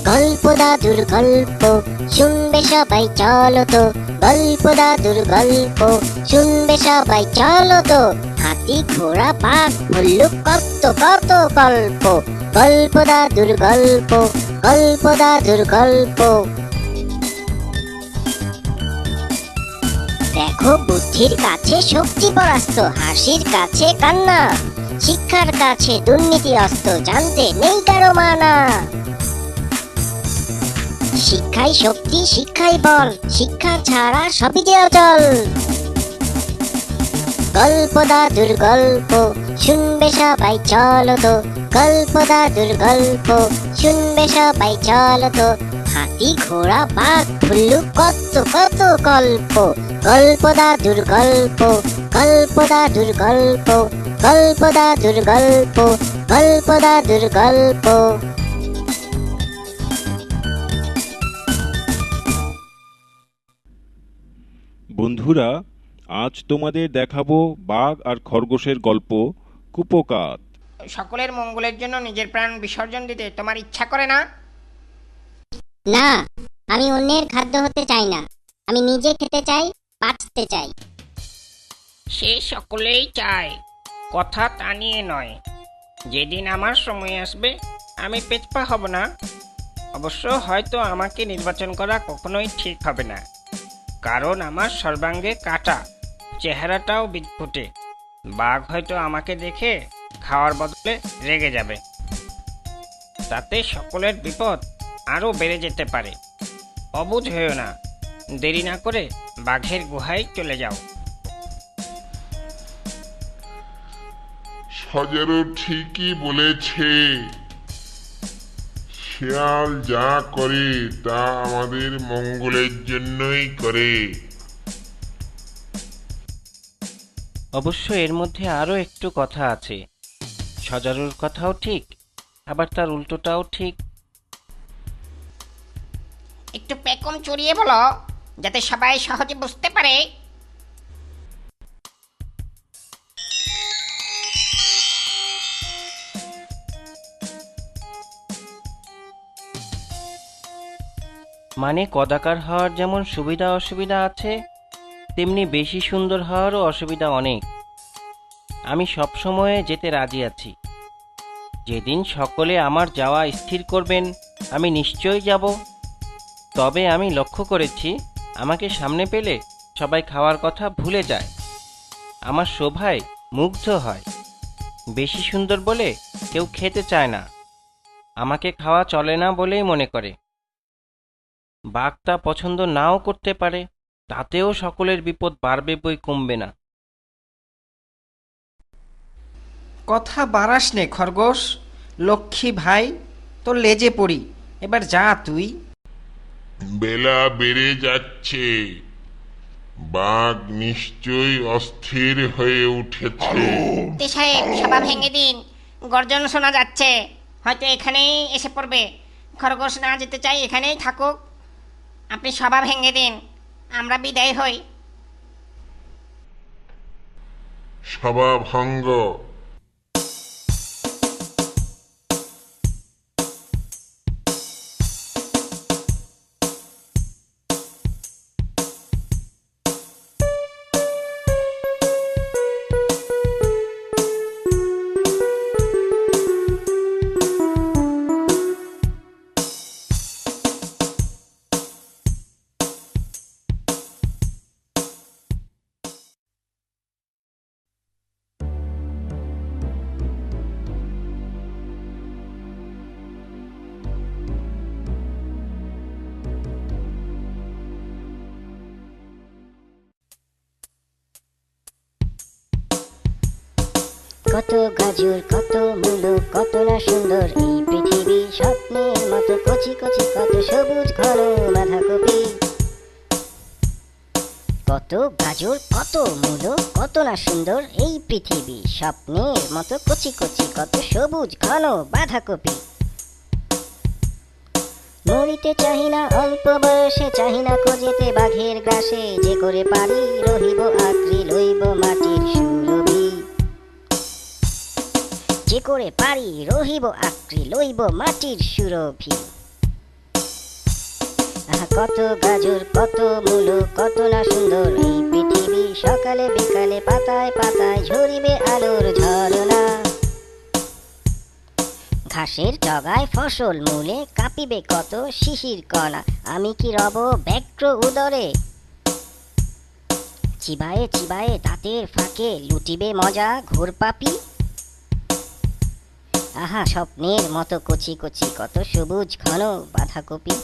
গল্প দাদুর গল্প শুনবে সবাই চলো তো, গল্প দাদুর গল্প শুনবে সবাই চলো তো। হাতি ঘোড়া বাঘ ভাল্লুক কত কত গল্প, গল্প দাদুর গল্প, গল্প দাদুর গল্প। দেখো বুদ্ধির কাছে শক্তি পরাস্ত, হাসির কাছে কান্না, শিক্ষার কাছে দুর্নীতি অস্ত, জানতে নেই কারো মানা। শিক্ষাই শক্তি শিক্ষাই বল, শিক্ষা ছাড়া সবই যে অচল। গল্প দাদুর গল্প শুনবে সবাই চলো তো, গল্প দাদুর গল্প শুনবে সবাই চলো তো। হাতি ঘোড়া বাঘ ভাল্লুক কত কত গল্প, গল্প দাদুর গল্প, গল্প দাদুর গল্প, গল্প দাদুর গল্প, গল্প দাদুর গল্প। বন্ধুরা, আজ তোমাদের দেখাবো বাঘ আর খরগোশের গল্প কুপোকাত। সকলের মঙ্গলের জন্য নিজের প্রাণ বিসর্জন দিতে তোমার ইচ্ছা করে না? না, আমি অন্যের খাদ্য হতে চাই না, আমি নিজে খেতে চাই, বাঁচতে চাই। সে সকলেই চায়, কথা তা নিয়ে নয়। যেদিন আমার সময় আসবে আমি পেছপা হব না। অবশ্য হয়তো আমাকে নির্বাচন করা কখনোই ঠিক হবে না, কারণ আমার সর্বাঙ্গে কাটা, চেহারাটাও বিদঘুটে। বাঘ হয়তো আমাকে দেখে খাওয়ার বদলে রেগে যাবে, তাতে সকলের বিপদ আরও বেড়ে যেতে পারে। অবুঝ হয়েও না, দেরি না করে বাঘের গুহায় চলে যাও। সজেরও ঠিকই বলেছে, শিয়াল যা করে তা আমাদের মঙ্গলের জন্যই করে। অবশ্য এর মধ্যে আরও একটু কথা আছে। সজারুর কথাও ঠিক, আবার তার উল্টোটাও ঠিক। একটু পেকম চড়িয়ে বলো, যাতে সবাই সহজে বুঝতে পারে। মানে কদাকার হওয়ার যেমন সুবিধা অসুবিধা আছে, তেমনি বেশি সুন্দর হওয়ারও অসুবিধা অনেক। আমি সবসময়ে যেতে রাজি আছি। যেদিন সকলে আমার যাওয়া স্থির করবেন আমি নিশ্চয়ই যাব। তবে আমি লক্ষ্য করেছি, আমাকে সামনে পেলে সবাই খাওয়ার কথা ভুলে যায়। আমার শোভায় মুগ্ধ হয়। বেশি সুন্দর বলে কেউ খেতে চায় না, আমাকে খাওয়া চলে না বলেই মনে করে। বাঘ তা পছন্দ নাও করতে পারে, তাতেও সকলের বিপদ বাড়বে বই কমবে না। কথা বাড়াস নে খরগোশ, লক্ষ্মী ভাই, তোর লেজে পড়ি। এবার যা তুই। বেলা বেড়ে যাচ্ছে, বাঘ নিশ্চয়ই অস্থির হয়ে উঠেছে। তে সাহেব, সভা ভেঙে দিন, গর্জন শোনা যাচ্ছে, হয়তো এখানেই এসে পড়বে। খরগোশ না যেতে চাই, এখানেই থাকুক। আপনি সভা ভেঙে দিন, আমরা বিদায় হই। সভা ভঙ্গ। কত গাজর কত মূলো কত না সুন্দর এই পৃথিবী, স্বপ্নের মতো কচি কচি কত সবুজ ঘন বাঁধাকপি। কত গাজর কত মূলো কত না সুন্দর এই পৃথিবী, স্বপ্নের মতো কচি কচি কত সবুজ ঘন বাঁধাকপি। মরিতে চাহি না অল্প বয়সে, চাহি না খোঁজেতে বাঘের গ্রাসে, যে করে পারি রহিব আঁকড়ি লইব মাটির সুরভি। যে করে পারি রহিব আঁকড়ি লইব মাটির সুরভি। কত গাজর কত মূলো কত না সুন্দর এই পৃথিবী, সকালে বিকালে পাতায় পাতায় ঝরিবে আলোর ঝরনা। ঘাসের জগায় ফসল মূলে কাঁপিবে কত শিশির কণা, আমি কি রব ব্যগ্র উদরে? চিবায়ে চিবায়ে দাঁতের ফাঁকে লুটিবে মজা ঘোর পাপি। আহা স্বপ্নের মতো কচি কচি কত সবুজ ঘন বাঁধাকপি।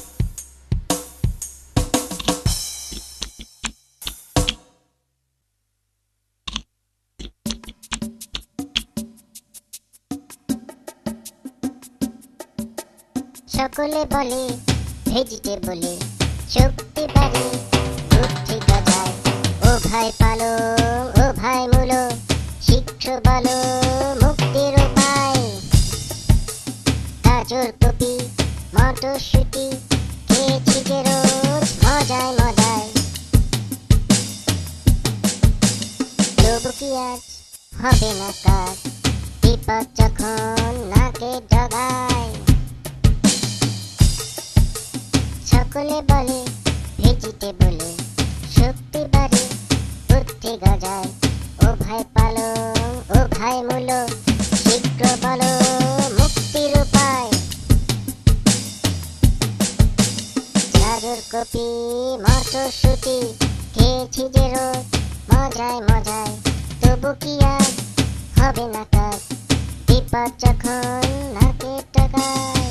সকলে বলে ভেজিটেবলে শক্তি বাড়ে বুদ্ধি গজায়, ও ভাই পালং ও ভাই মূলো শীঘ্র বলো মুক্তির উপায়। গাজর কপি মটরশুঁটি খেয়েছি যে রোজ মজায় মজায়, তবু কি আজ হবে না কাজ বিপদ যখন নাকে ডগায়। সকলে বলে ভেজিটেবলে শক্তি বাড়ে বুদ্ধি গজায়, ও ভাই পালং ও ভাই মূলো শীঘ্র বলো মুক্তির উপায়। গাজর কপি মটরশুঁটি খেয়েছি যে রোজ মজায় মজায়, তবু কি আর হবে না কাজ বিপদ যখন নাকে টকায়।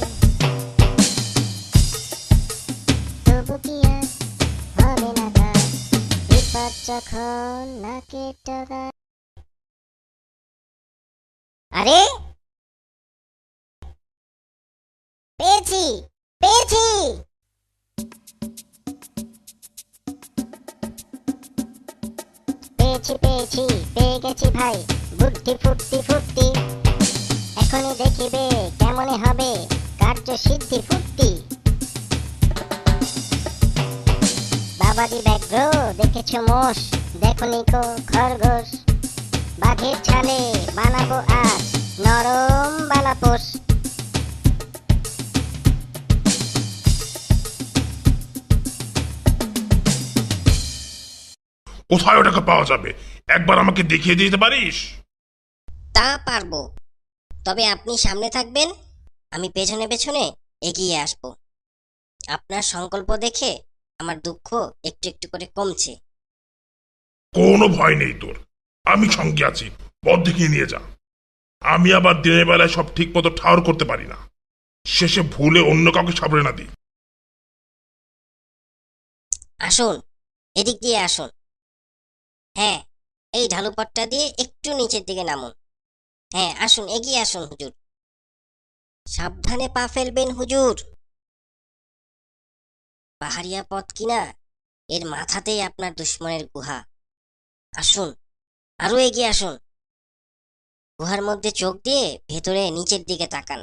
তবু কি আর হবে না কাজ বিপদ যখন নাকে টকায়। আরে পেয়েছি পেয়েছি। পেয়েছি পেয়েছি পেয়ে গেছি ভাই বুদ্ধি ফুর্তি ফুর্তি, এখনই দেখিবে কেমনে হবে কার্য সিদ্ধি ফুর্তি। বাবাজি ব্যাঘ্র দেখেছ মোষ, দেখনি কো খরগোশ, বাঘের ছালে বানাবো আজ নরম বালাপোষ। কোথায় ওটাকে পাওয়া যাবে? একবার আমাকে দেখিয়ে দিতে পারিস? তা পারবো, তবে আপনি সামনে থাকবেন, আমি পেছনে পেছনে এগিয়ে আসব। আপনার সংকল্প দেখে আমার দুঃখ একটু একটু করে কমছে। কোনো ভয় নেই তোর, আমি সঙ্গে আছি, পথ দেখিয়ে নিয়ে যা। আমি আবার দিনের বেলায় সব ঠিক মতো ঠাউর করতে পারি না, শেষে ভুলে অন্য কাউকে সাবড়ে না দিই। আসুন, এদিক দিয়ে আসুন। হ্যাঁ, এই ঢালুপথটা দিয়ে একটু নিচের দিকে নামুন। হ্যাঁ আসুন, এগিয়ে আসুন হুজুর। সাবধানে পা ফেলবেন হুজুর, পাহাড়িয়া পথ কিনা, এর মাথাতেই আপনার দুশ্মনের গুহা। আসুন, আরো এগিয়ে আসুন। গুহার মধ্যে চোখ দিয়ে ভেতরে নিচের দিকে তাকান।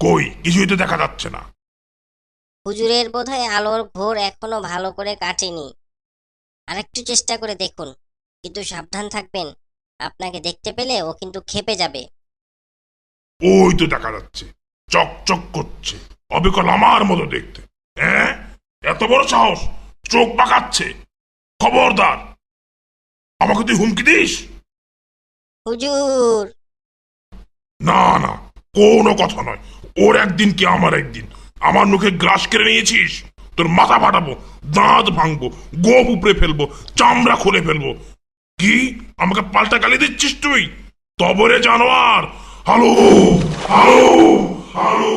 কই, কিছুই তো দেখা যাচ্ছে না। হুজুরের বোধহয় আলোর ঘোর এখনো ভালো করে কাটেনি, আরেকটু চেষ্টা করে দেখুন, কিন্তু সাবধান থাকবেন, আপনাকে দেখতে পেলে ও কিন্তু ক্ষেপে যাবে। ওই তো দেখা যাচ্ছে, চকচক করছে, অবিকল আমার মতো দেখতে। হ্যাঁ, এত বড় সাহস, চোখ পাকাচ্ছে। খবরদার, আমাকে তুই হুমকি দিস? হুজুর! না না, কোনো কথা নয়, ওর একদিন কি আমার একদিন। আমার মুখে গ্রাস কেড়ে নিয়েছিস, তোর মাথা ফাটাবো, দাঁত ভাঙবো, গোপ উপড়ে ফেলবো, চামড়া খুলে ফেলবো। কি আমাকে পাল্টা গালি দিচ্ছিস তুই? তবরে জানোয়ার! Hello hello hello.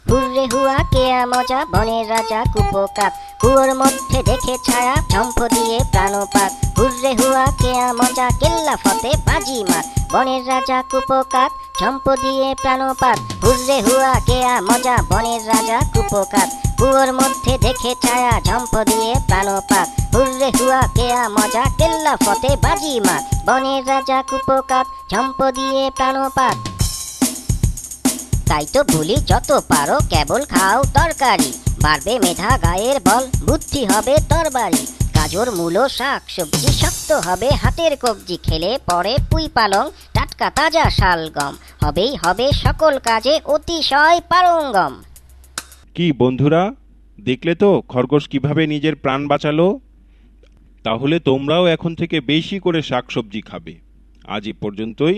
হুররে হুয়া কেয়া মজা, বনের রাজা কুপোকাত, কুয়োর মধ্যে দেখে ছায়া, ঝম্প দিয়ে প্রাণপাত। হুররে হুয়া কেয়া মজা, কেল্লা ফতে বাজি মার, বনের রাজা কুপোকাত, ঝম্প দিয়ে প্রাণপাত। হুররে হুয়া কেয়া মজা, বনের রাজা কুপোকাত, কুয়োর মধ্যে দেখে ছায়া, ঝম্প দিয়ে প্রাণপাত। হুররে হুয়া কেয়া মজা, কেল্লা ফতে বাজি মার, বনের রাজা কুপোকাত, ঝম্প দিয়ে প্রাণপাত। তাই তো বলি যত পারো কেবল খাও তরকারি, বাড়বে মেধা গায়ের বল, বুদ্ধি হবে তরবারি। গাজর মূলো শাক সবজি শক্ত হবে হাতের কবজি, খেলে পরে পুঁই পালং টাটকা তাজা শালগম, হবেই হবে সকল কাজে অতিশয় পারঙ্গম। কি বন্ধুরা, দেখলে তো খরগোশ কিভাবে নিজের প্রাণ বাঁচালো? তাহলে তোমরাও এখন থেকে বেশি করে শাকসবজি খাবে। আজ এ পর্যন্তই।